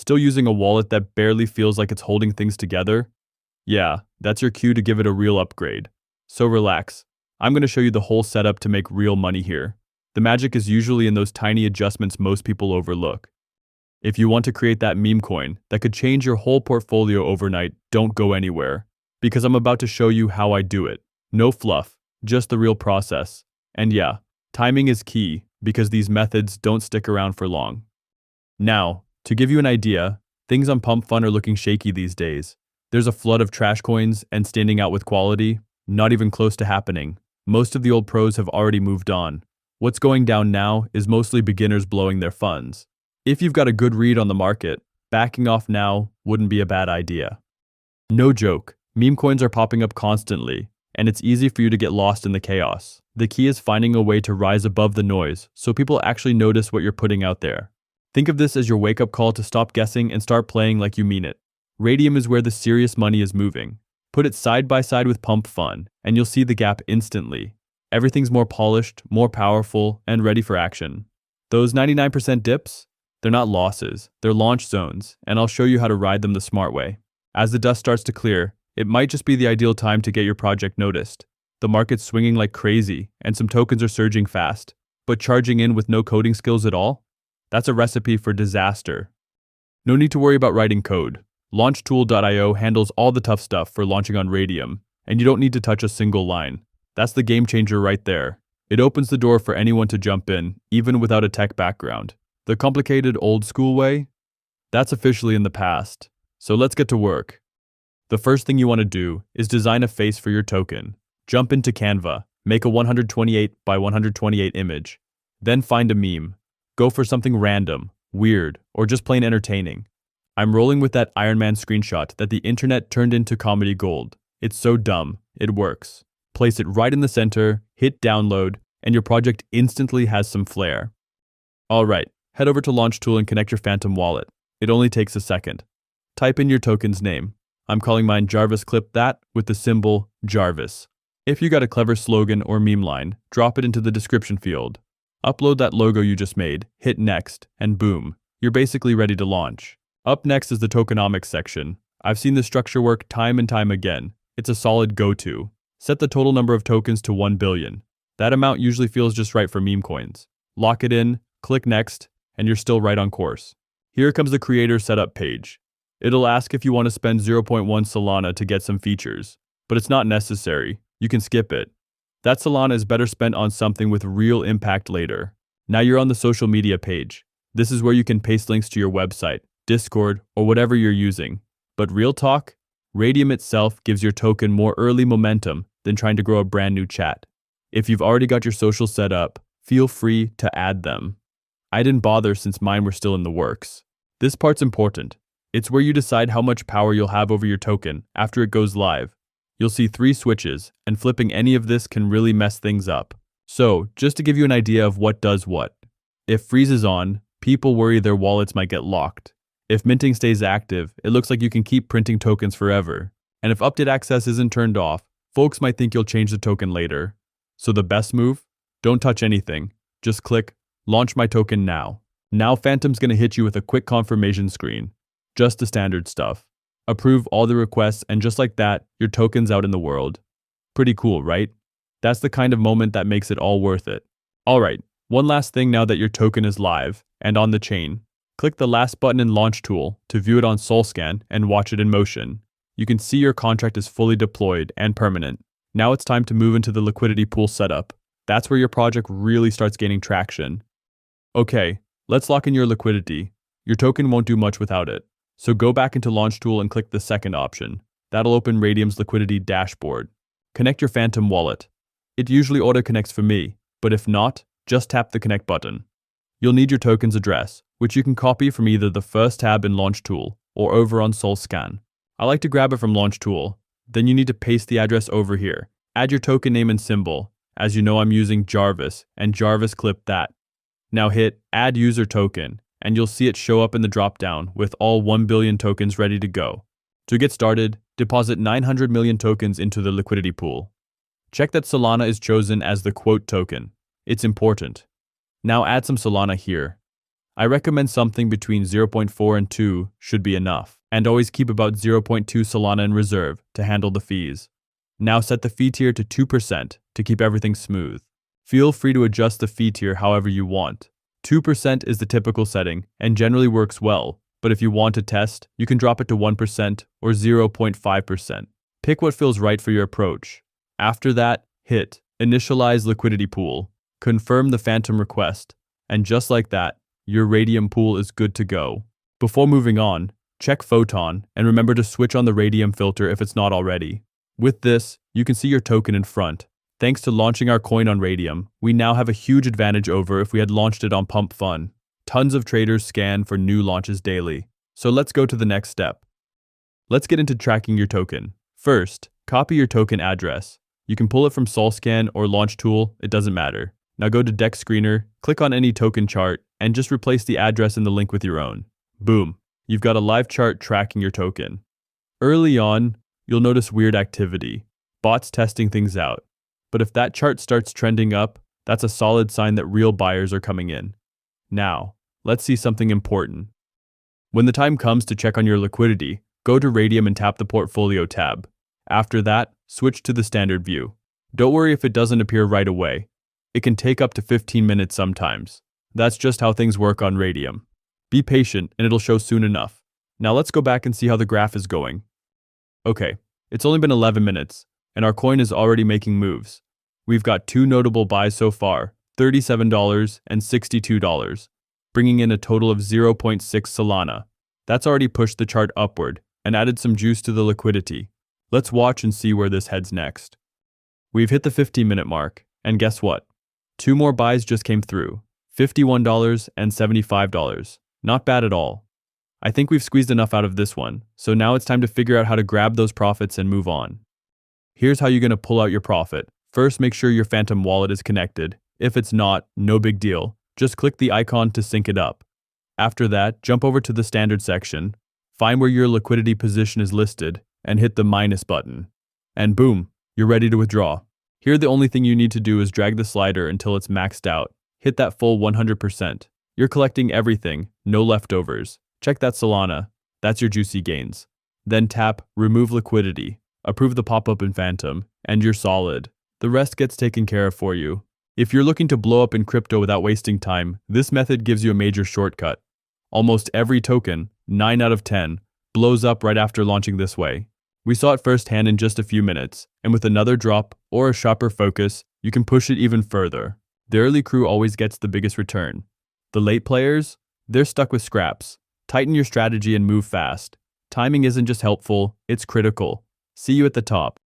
Still using a wallet that barely feels like it's holding things together? Yeah, that's your cue to give it a real upgrade. So relax. I'm going to show you the whole setup to make real money here. The magic is usually in those tiny adjustments most people overlook. If you want to create that meme coin that could change your whole portfolio overnight, don't go anywhere, because I'm about to show you how I do it. No fluff, just the real process. And yeah, timing is key because these methods don't stick around for long. Now, to give you an idea, things on Pump.Fun are looking shaky these days. There's a flood of trash coins and standing out with quality, not even close to happening. Most of the old pros have already moved on. What's going down now is mostly beginners blowing their funds. If you've got a good read on the market, backing off now wouldn't be a bad idea. No joke, meme coins are popping up constantly, and it's easy for you to get lost in the chaos. The key is finding a way to rise above the noise so people actually notice what you're putting out there. Think of this as your wake-up call to stop guessing and start playing like you mean it. Radium is where the serious money is moving. Put it side by side with Pump.Fun, and you'll see the gap instantly. Everything's more polished, more powerful, and ready for action. Those 99% dips? They're not losses, they're launch zones, and I'll show you how to ride them the smart way. As the dust starts to clear, it might just be the ideal time to get your project noticed. The market's swinging like crazy, and some tokens are surging fast. But charging in with no coding skills at all? That's a recipe for disaster. No need to worry about writing code. Launchtool.io handles all the tough stuff for launching on Radium, and you don't need to touch a single line. That's the game changer right there. It opens the door for anyone to jump in, even without a tech background. The complicated old school way? That's officially in the past. So let's get to work. The first thing you want to do is design a face for your token. Jump into Canva, make a 128 by 128 image. Then find a meme. Go for something random, weird, or just plain entertaining. I'm rolling with that Iron Man screenshot that the internet turned into comedy gold. It's so dumb, it works. Place it right in the center, hit download, and your project instantly has some flair. Alright, head over to Launchtool and connect your Phantom wallet. It only takes a second. Type in your token's name. I'm calling mine JARVIS Clip That with the symbol JARVIS. If you got a clever slogan or meme line, drop it into the description field. Upload that logo you just made, hit next, and boom, you're basically ready to launch. Up next is the tokenomics section. I've seen this structure work time and time again. It's a solid go-to. Set the total number of tokens to 1 billion. That amount usually feels just right for meme coins. Lock it in, click next, and you're still right on course. Here comes the creator setup page. It'll ask if you want to spend 0.1 Solana to get some features, but it's not necessary. You can skip it. That Solana is better spent on something with real impact later. Now you're on the social media page. This is where you can paste links to your website, Discord, or whatever you're using. But real talk, Radium itself gives your token more early momentum than trying to grow a brand new chat. If you've already got your socials set up, feel free to add them. I didn't bother since mine were still in the works. This part's important. It's where you decide how much power you'll have over your token after it goes live. You'll see 3 switches, and flipping any of this can really mess things up. So, just to give you an idea of what does what. If freeze is on, people worry their wallets might get locked. If minting stays active, it looks like you can keep printing tokens forever. And if update access isn't turned off, folks might think you'll change the token later. So the best move? Don't touch anything. Just click, launch my token now. Now Phantom's gonna hit you with a quick confirmation screen. Just the standard stuff. Approve all the requests, and just like that, your token's out in the world. Pretty cool, right? That's the kind of moment that makes it all worth it. Alright, one last thing now that your token is live and on the chain. Click the last button in Launchtool to view it on SolScan and watch it in motion. You can see your contract is fully deployed and permanent. Now it's time to move into the liquidity pool setup. That's where your project really starts gaining traction. Okay, let's lock in your liquidity. Your token won't do much without it. So go back into Launchtool and click the second option. That'll open Radium's liquidity dashboard. Connect your Phantom wallet. It usually auto-connects for me, but if not, just tap the connect button. You'll need your token's address, which you can copy from either the first tab in Launchtool or over on SolScan. I like to grab it from Launchtool. Then you need to paste the address over here. Add your token name and symbol. As you know, I'm using JARVIS and JARVIS Clip That. Now hit Add User Token, and you'll see it show up in the dropdown with all 1 billion tokens ready to go. To get started, deposit 900 million tokens into the liquidity pool. Check that Solana is chosen as the quote token. It's important. Now add some Solana here. I recommend something between 0.4 and 2 should be enough, and always keep about 0.2 Solana in reserve to handle the fees. Now set the fee tier to 2% to keep everything smooth. Feel free to adjust the fee tier however you want. 2% is the typical setting and generally works well, but if you want to test, you can drop it to 1% or 0.5%. Pick what feels right for your approach. After that, hit Initialize Liquidity Pool, confirm the Phantom request, and just like that, your Radium pool is good to go. Before moving on, check Photon and remember to switch on the Radium filter if it's not already. With this, you can see your token in front. Thanks to launching our coin on Radium, we now have a huge advantage over if we had launched it on Pump.Fun. Tons of traders scan for new launches daily. So let's go to the next step. Let's get into tracking your token. First, copy your token address. You can pull it from SolScan or Launch Tool, it doesn't matter. Now go to Deck Screener, click on any token chart, and just replace the address in the link with your own. Boom, you've got a live chart tracking your token. Early on, you'll notice weird activity, bots testing things out. But if that chart starts trending up, that's a solid sign that real buyers are coming in. Now, let's see something important. When the time comes to check on your liquidity, go to Radium and tap the Portfolio tab. After that, switch to the standard view. Don't worry if it doesn't appear right away. It can take up to 15 minutes sometimes. That's just how things work on Radium. Be patient and it'll show soon enough. Now let's go back and see how the graph is going. Okay, it's only been 11 minutes, and our coin is already making moves. We've got two notable buys so far, $37 and $62, bringing in a total of 0.6 Solana. That's already pushed the chart upward and added some juice to the liquidity. Let's watch and see where this heads next. We've hit the 15-minute mark, and guess what? Two more buys just came through, $51 and $75. Not bad at all. I think we've squeezed enough out of this one, so now it's time to figure out how to grab those profits and move on. Here's how you're going to pull out your profit. First, make sure your Phantom wallet is connected. If it's not, no big deal. Just click the icon to sync it up. After that, jump over to the standard section, find where your liquidity position is listed, and hit the minus button. And boom, you're ready to withdraw. Here, the only thing you need to do is drag the slider until it's maxed out. Hit that full 100%. You're collecting everything, no leftovers. Check that Solana. That's your juicy gains. Then tap Remove Liquidity. Approve the pop-up in Phantom, and you're solid. The rest gets taken care of for you. If you're looking to blow up in crypto without wasting time, this method gives you a major shortcut. Almost every token, 9 out of 10, blows up right after launching this way. We saw it firsthand in just a few minutes, and with another drop or a sharper focus, you can push it even further. The early crew always gets the biggest return. The late players? They're stuck with scraps. Tighten your strategy and move fast. Timing isn't just helpful, it's critical. See you at the top.